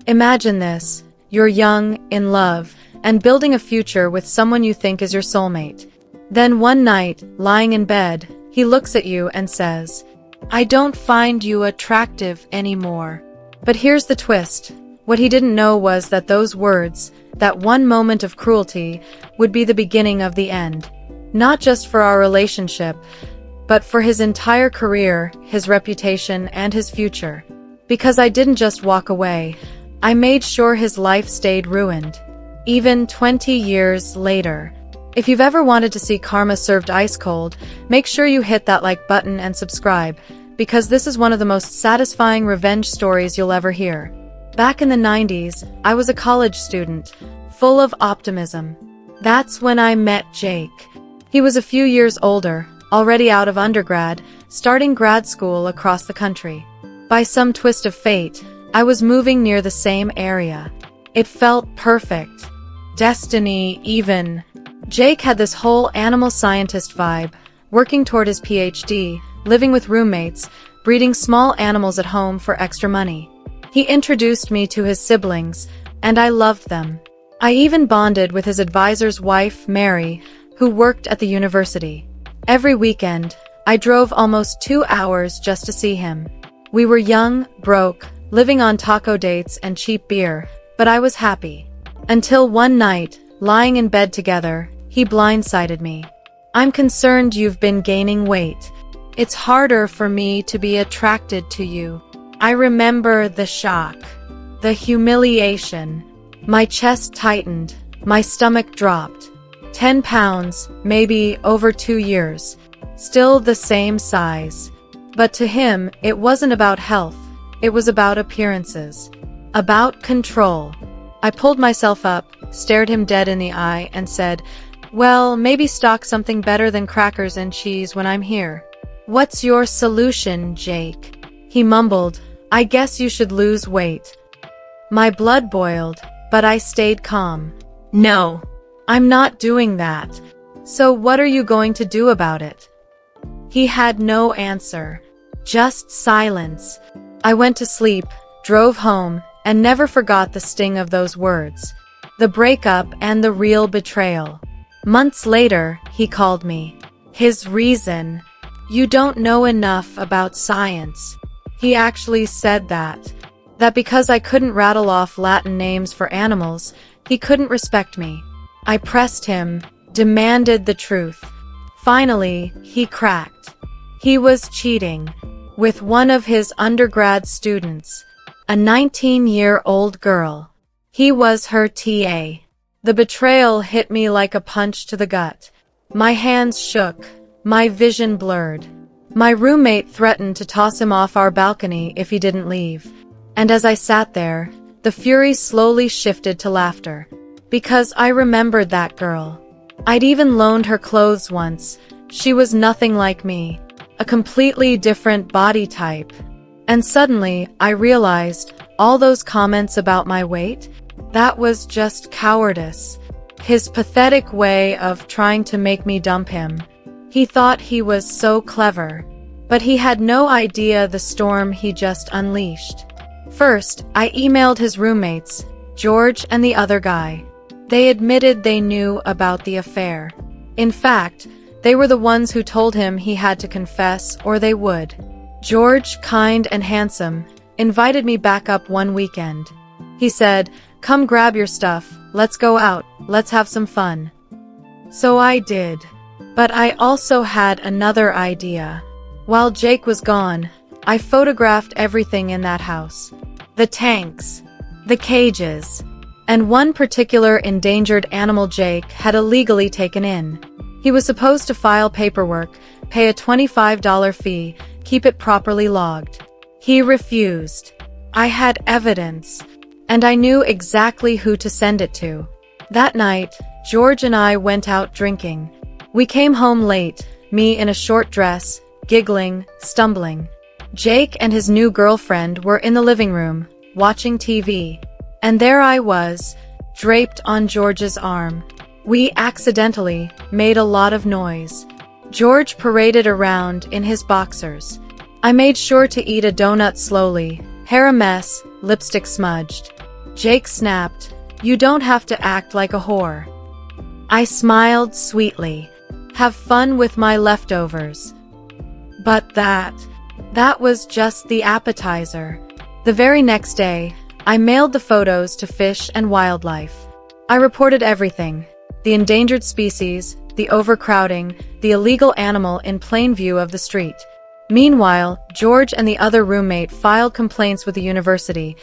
Imagine this. You're young, in love, and building a future with someone you think is your soulmate. Then one night, lying in bed, he looks at you and says, "I don't find you attractive anymore." But here's the twist. What he didn't know was that those words, that one moment of cruelty, would be the beginning of the end. Not just for our relationship, but for his entire career, his reputation, and his future. Because I didn't just walk away, I made sure his life stayed ruined. Even 20 years later. If you've ever wanted to see karma served ice cold, make sure you hit that like button and subscribe, because this is one of the most satisfying revenge stories you'll ever hear. Back in the 90s, I was a college student, full of optimism. That's when I met Jake. He was a few years older, already out of undergrad, starting grad school across the country. By some twist of fate, I was moving near the same area. It felt perfect. Destiny, even. Jake had this whole animal scientist vibe, working toward his PhD, living with roommates, breeding small animals at home for extra money. He introduced me to his siblings, and I loved them. I even bonded with his advisor's wife, Mary, who worked at the university. Every weekend, I drove almost 2 hours just to see him. We were young, broke, living on taco dates and cheap beer, but I was happy. Until one night, lying in bed together, he blindsided me. "I'm concerned you've been gaining weight. It's harder for me to be attracted to you." I remember the shock, the humiliation. My chest tightened, my stomach dropped. 10 pounds, maybe over 2 years. Still the same size. But to him, it wasn't about health. It was about appearances. About control. I pulled myself up, stared him dead in the eye, and said, "Well, maybe stock something better than crackers and cheese when I'm here." "What's your solution, Jake?" He mumbled, "I guess you should lose weight." My blood boiled, but I stayed calm. "No, I'm not doing that. So what are you going to do about it?" He had no answer. Just silence. I went to sleep, drove home, and never forgot the sting of those words. The breakup and the real betrayal. Months later, he called me. His reason: "You don't know enough about science." He actually said that. That because I couldn't rattle off Latin names for animals, he couldn't respect me. I pressed him, demanded the truth. Finally, he cracked. He was cheating with one of his undergrad students, a 19-year-old girl. He was her TA. The betrayal hit me like a punch to the gut. My hands shook, my vision blurred. My roommate threatened to toss him off our balcony if he didn't leave. And as I sat there, the fury slowly shifted to laughter. Because I remembered that girl. I'd even loaned her clothes once. She was nothing like me. A completely different body type. And suddenly, I realized, all those comments about my weight, that was just cowardice. His pathetic way of trying to make me dump him. He thought he was so clever. But he had no idea the storm he just unleashed. First, I emailed his roommates, George and the other guy. They admitted they knew about the affair. In fact, they were the ones who told him he had to confess or they would. George, kind and handsome, invited me back up one weekend. He said, "Come grab your stuff, let's go out, let's have some fun." So I did. But I also had another idea. While Jake was gone, I photographed everything in that house. The tanks, the cages, and one particular endangered animal Jake had illegally taken in. He was supposed to file paperwork, pay a $25 fee, keep it properly logged. He refused. I had evidence, and I knew exactly who to send it to. That night, George and I went out drinking. We came home late, me in a short dress, giggling, stumbling. Jake and his new girlfriend were in the living room, watching TV. And there I was, draped on George's arm. We accidentally made a lot of noise. George paraded around in his boxers. I made sure to eat a donut slowly, hair a mess, lipstick smudged. Jake snapped, "You don't have to act like a whore." I smiled sweetly. "Have fun with my leftovers." But that was just the appetizer. The very next day, I mailed the photos to Fish and Wildlife. I reported everything: the endangered species, the overcrowding, the illegal animal in plain view of the street. Meanwhile, George and the other roommate filed complaints with the university.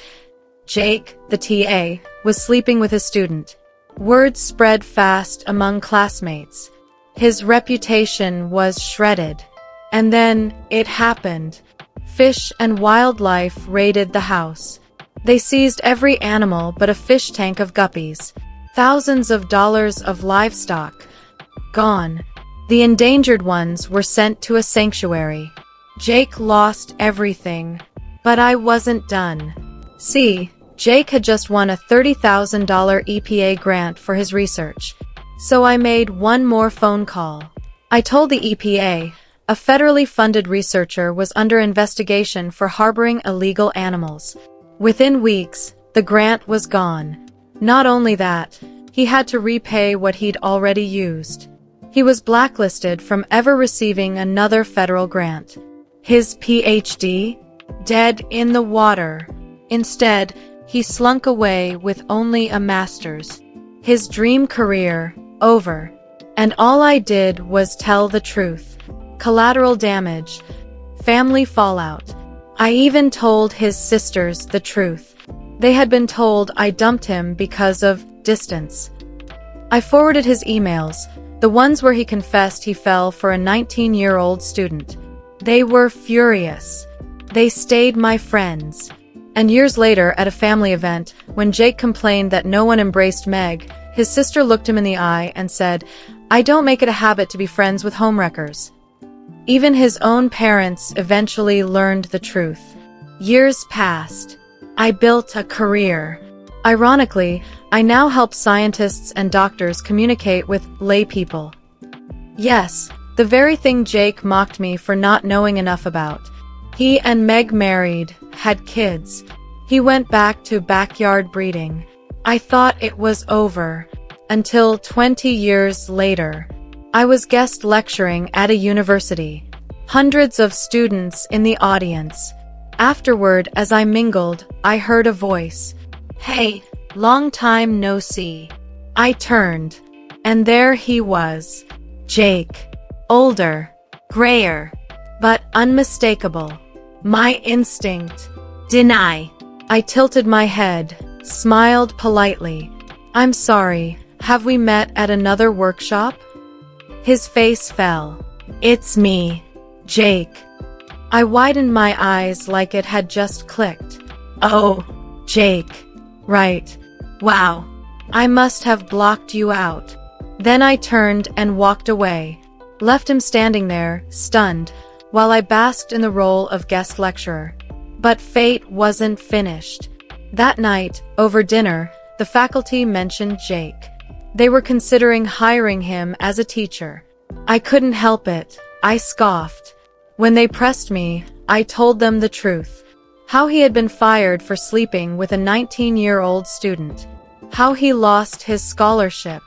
Jake, the TA, was sleeping with his student. Word spread fast among classmates. His reputation was shredded. And then, it happened. Fish and Wildlife raided the house. They seized every animal but a fish tank of guppies. Thousands of dollars of livestock. Gone. The endangered ones were sent to a sanctuary. Jake lost everything. But I wasn't done. See, Jake had just won a $30,000 EPA grant for his research. So I made one more phone call. I told the EPA, a federally funded researcher was under investigation for harboring illegal animals. Within weeks, the grant was gone. Not only that, he had to repay what he'd already used. He was blacklisted from ever receiving another federal grant. His PhD? Dead in the water. Instead, he slunk away with only a master's. His dream career, over. And all I did was tell the truth. Collateral damage. Family fallout. I even told his sisters the truth. They had been told I dumped him because of distance. I forwarded his emails, the ones where he confessed he fell for a 19-year-old student. They were furious. They stayed my friends. And years later, at a family event, when Jake complained that no one embraced Meg, his sister looked him in the eye and said, "I don't make it a habit to be friends with homewreckers." Even his own parents eventually learned the truth. Years passed. I built a career. Ironically, I now help scientists and doctors communicate with lay people. Yes, the very thing Jake mocked me for not knowing enough about. He and Meg married, had kids. He went back to backyard breeding. I thought it was over. Until 20 years later. I was guest lecturing at a university. Hundreds of students in the audience. Afterward, as I mingled, I heard a voice. "Hey, long time no see." I turned. And there he was. Jake. Older. Grayer. But unmistakable. My instinct. Deny. I tilted my head, smiled politely. "I'm sorry, have we met at another workshop?" His face fell. "It's me, Jake." I widened my eyes like it had just clicked. "Oh, Jake. Right. Wow. I must have blocked you out." Then I turned and walked away, left him standing there, stunned, while I basked in the role of guest lecturer. But fate wasn't finished. That night, over dinner, the faculty mentioned Jake. They were considering hiring him as a teacher. I couldn't help it. I scoffed. When they pressed me, I told them the truth. How he had been fired for sleeping with a 19-year-old student. How he lost his scholarship.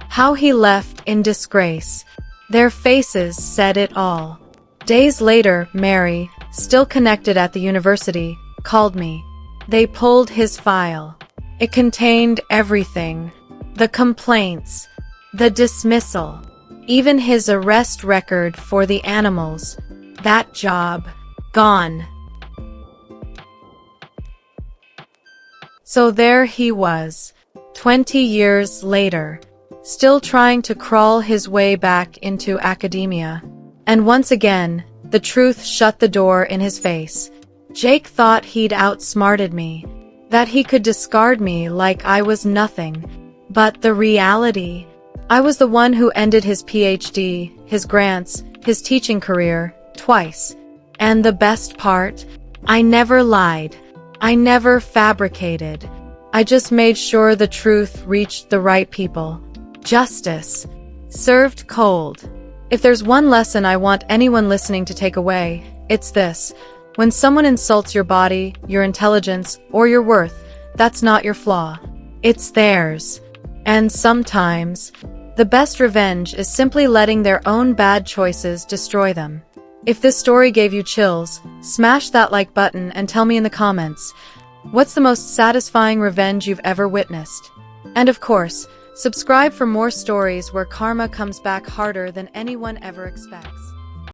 How he left in disgrace. Their faces said it all. Days later, Mary, still connected at the university, called me. They pulled his file. It contained everything. The complaints. The dismissal. Even his arrest record for the animals. That job. Gone. So there he was, 20 years later, still trying to crawl his way back into academia. And once again, the truth shut the door in his face. Jake thought he'd outsmarted me, that he could discard me like I was nothing. But the reality, I was the one who ended his PhD, his grants, his teaching career, twice. And the best part, I never lied. I never fabricated. I just made sure the truth reached the right people. Justice. Served cold. If there's one lesson I want anyone listening to take away, it's this. When someone insults your body, your intelligence, or your worth, that's not your flaw. It's theirs. And sometimes, the best revenge is simply letting their own bad choices destroy them. If this story gave you chills, smash that like button and tell me in the comments, what's the most satisfying revenge you've ever witnessed? And of course, subscribe for more stories where karma comes back harder than anyone ever expects.